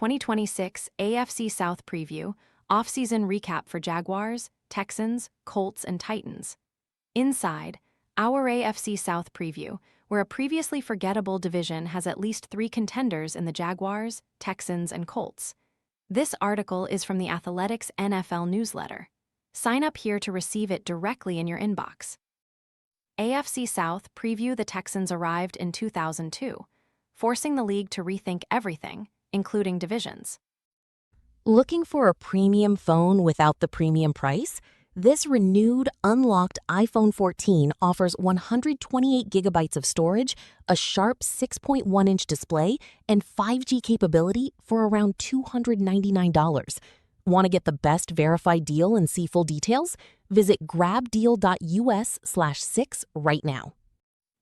2026 AFC South preview, offseason recap for Jaguars, Texans, Colts, and Titans. Inside, our AFC South preview, where a previously forgettable division has at least 3 contenders in the Jaguars, Texans, and Colts. This article is from the Athletics NFL newsletter. Sign up here to receive it directly in your inbox. AFC South preview: the Texans arrived in 2002, forcing the league to rethink everything, including divisions. Looking for a premium phone without the premium price? This renewed, unlocked iPhone 14 offers 128 gigabytes of storage, a sharp 6.1-inch display, and 5G capability for around $299. Want to get the best verified deal and see full details? Visit grabdeal.us/6 right now.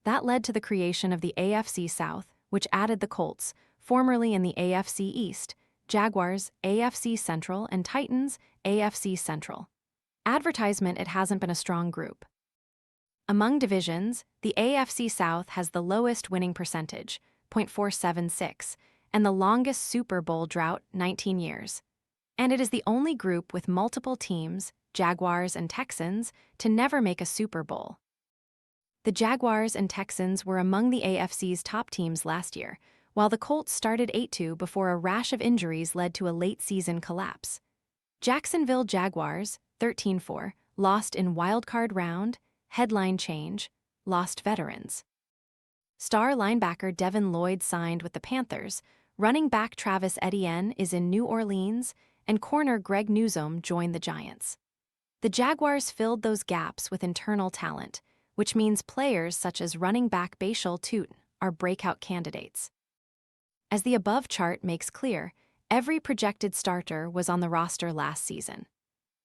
That led to the creation of the AFC South, which added the Colts, formerly in the AFC East, Jaguars, AFC Central, and Titans, AFC Central. Advertisement: it hasn't been a strong group. Among divisions, the AFC South has the lowest winning percentage, .476, and the longest Super Bowl drought, 19 years. And it is the only group with multiple teams, Jaguars and Texans, to never make a Super Bowl. The Jaguars and Texans were among the AFC's top teams last year, while the Colts started 8-2 before a rash of injuries led to a late-season collapse. Jacksonville Jaguars, 13-4, lost in wildcard round, headline change, lost veterans. Star linebacker Devin Lloyd signed with the Panthers, running back Travis Etienne is in New Orleans, and corner Greg Newsome joined the Giants. The Jaguars filled those gaps with internal talent, which means players such as running back Bashal Tootin are breakout candidates. As the above chart makes clear, every projected starter was on the roster last season.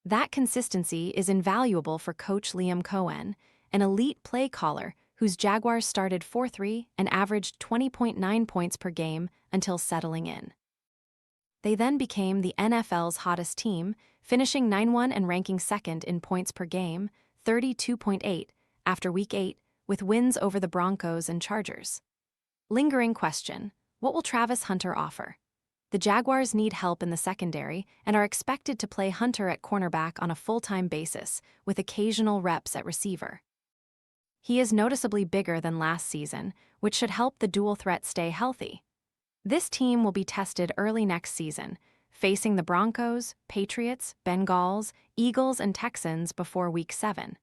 That consistency is invaluable for coach Liam Cohen, an elite play caller whose Jaguars started 4-3 and averaged 20.9 points per game until settling in. They then became the NFL's hottest team, finishing 9-1 and ranking second in points per game, 32.8, after Week 8, with wins over the Broncos and Chargers. Lingering question: what will Travis Hunter offer? The Jaguars need help in the secondary and are expected to play Hunter at cornerback on a full-time basis, with occasional reps at receiver. He is noticeably bigger than last season, which should help the dual threat stay healthy. This team will be tested early next season, facing the Broncos, Patriots, Bengals, Eagles, and Texans before Week 7.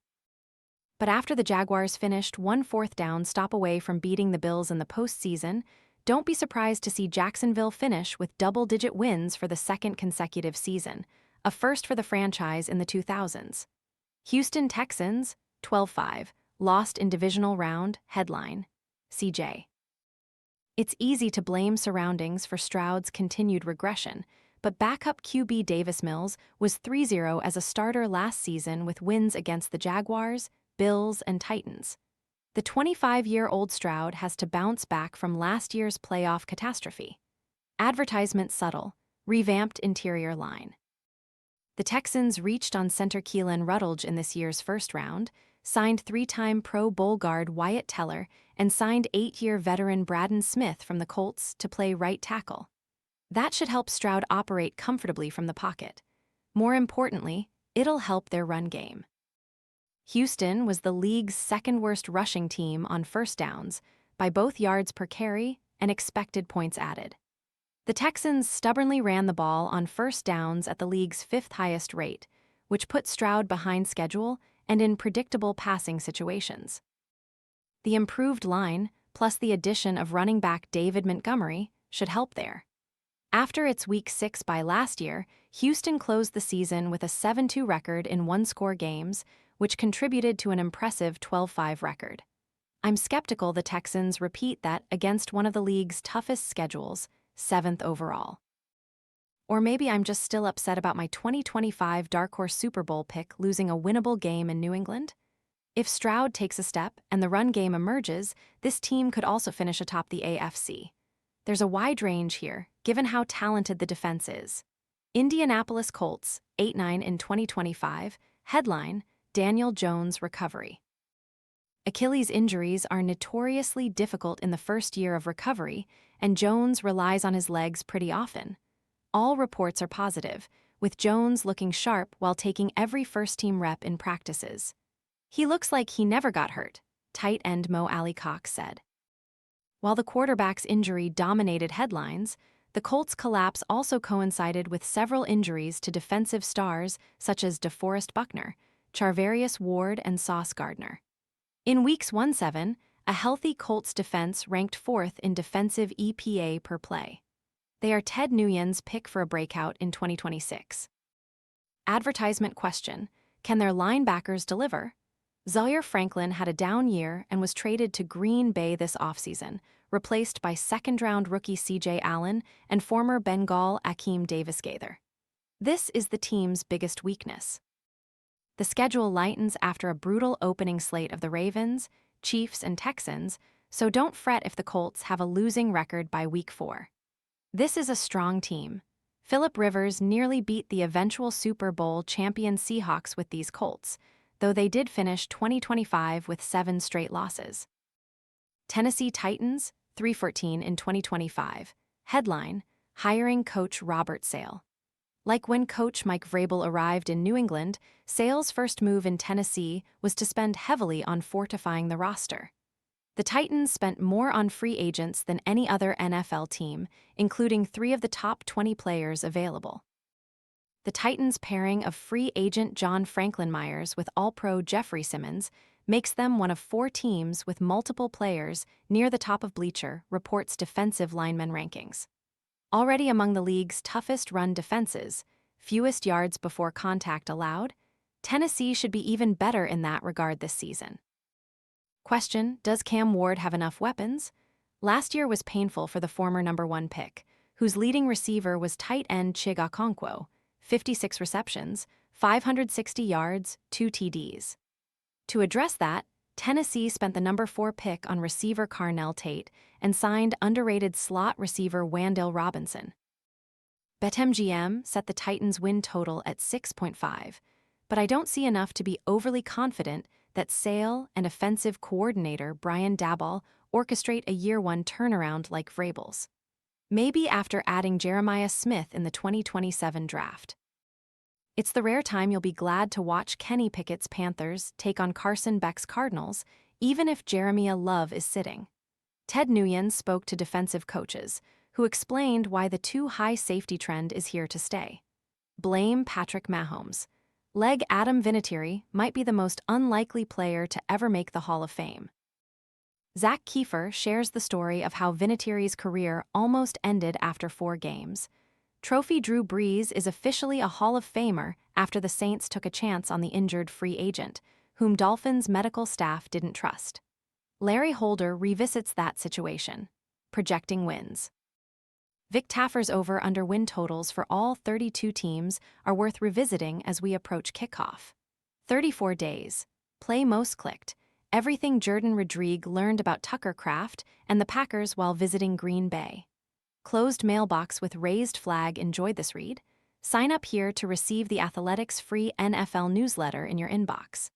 But after the Jaguars finished one fourth-down stop away from beating the Bills in the postseason, don't be surprised to see Jacksonville finish with double-digit wins for the second consecutive season, a first for the franchise in the 2000s. Houston Texans, 12-5, lost in divisional round, headline, CJ. It's easy to blame surroundings for Stroud's continued regression, but backup QB Davis Mills was 3-0 as a starter last season with wins against the Jaguars, Bills, and Titans. The 25-year-old Stroud has to bounce back from last year's playoff catastrophe. Advertisement subtle, revamped interior line. The Texans reached on center Keelan Rutledge in this year's first round, signed 3-time Pro Bowl guard Wyatt Teller, and signed 8-year veteran Braden Smith from the Colts to play right tackle. That should help Stroud operate comfortably from the pocket. More importantly, it'll help their run game. Houston was the league's second-worst rushing team on first downs, by both yards per carry and expected points added. The Texans stubbornly ran the ball on first downs at the league's 5th highest rate, which put Stroud behind schedule and in predictable passing situations. The improved line, plus the addition of running back David Montgomery, should help there. After its Week 6 bye last year, Houston closed the season with a 7-2 record in one-score games, which contributed to an impressive 12-5 record. I'm skeptical the Texans repeat that against one of the league's toughest schedules, 7th overall. Or maybe I'm just still upset about my 2025 Dark Horse Super Bowl pick losing a winnable game in New England. If Stroud takes a step and the run game emerges, this team could also finish atop the AFC. There's a wide range here, given how talented the defense is. Indianapolis Colts, 8-9 in 2025, headline, Daniel Jones recovery. Achilles injuries are notoriously difficult in the first year of recovery, and Jones relies on his legs pretty often. All reports are positive, with Jones looking sharp while taking every first-team rep in practices. "He looks like he never got hurt," tight end Mo Alley-Cox said. While the quarterback's injury dominated headlines, the Colts' collapse also coincided with several injuries to defensive stars such as DeForest Buckner, Charvarius Ward, and Sauce Gardner. In Weeks 1-7, a healthy Colts defense ranked 4th in defensive EPA per play. They are Ted Nguyen's pick for a breakout in 2026. Advertisement question: can their linebackers deliver? Zaire Franklin had a down year and was traded to Green Bay this offseason, replaced by second-round rookie C.J. Allen and former Bengal Akeem Davis-Gaither. This is the team's biggest weakness. The schedule lightens after a brutal opening slate of the Ravens, Chiefs, and Texans, so don't fret if the Colts have a losing record by Week 4. This is a strong team. Phillip Rivers nearly beat the eventual Super Bowl champion Seahawks with these Colts, though they did finish 2025 with 7 straight losses. Tennessee Titans, 3-14 in 2025. Headline: hiring coach Robert Sale. Like when coach Mike Vrabel arrived in New England, Sale's first move in Tennessee was to spend heavily on fortifying the roster. The Titans spent more on free agents than any other NFL team, including 3 of the top 20 players available. The Titans' pairing of free agent John Franklin Myers with All-Pro Jeffrey Simmons makes them one of 4 teams with multiple players near the top of Bleacher Report's defensive lineman rankings. Already among the league's toughest run defenses, fewest yards before contact allowed, Tennessee should be even better in that regard this season. Question: does Cam Ward have enough weapons? Last year was painful for the former number 1 pick, whose leading receiver was tight end Chig Okonkwo, 56 receptions, 560 yards, 2 TDs. To address that, Tennessee spent the number 4 pick on receiver Carnell Tate and signed underrated slot receiver Wan'Dale Robinson. BetMGM set the Titans' win total at 6.5, but I don't see enough to be overly confident that Sale and offensive coordinator Brian Daboll orchestrate a year-1 turnaround like Vrabel's. Maybe after adding Jeremiah Smith in the 2027 draft. It's the rare time you'll be glad to watch Kenny Pickett's Panthers take on Carson Beck's Cardinals, even if Jeremiah Love is sitting. Ted Nguyen spoke to defensive coaches, who explained why the too high safety trend is here to stay. Blame Patrick Mahomes. Leg Adam Vinatieri might be the most unlikely player to ever make the Hall of Fame. Zach Kiefer shares the story of how Vinatieri's career almost ended after 4 games. Trophy Drew Brees is officially a Hall of Famer after the Saints took a chance on the injured free agent, whom Dolphins' medical staff didn't trust. Larry Holder revisits that situation, projecting wins. Vic Taffer's over-under win totals for all 32 teams are worth revisiting as we approach kickoff. 34 days. Play most clicked. Everything Jordan Rodrigue learned about Tucker Kraft and the Packers while visiting Green Bay. Closed mailbox with raised flag. Enjoyed this read? Sign up here to receive the Athletics free NFL newsletter in your inbox.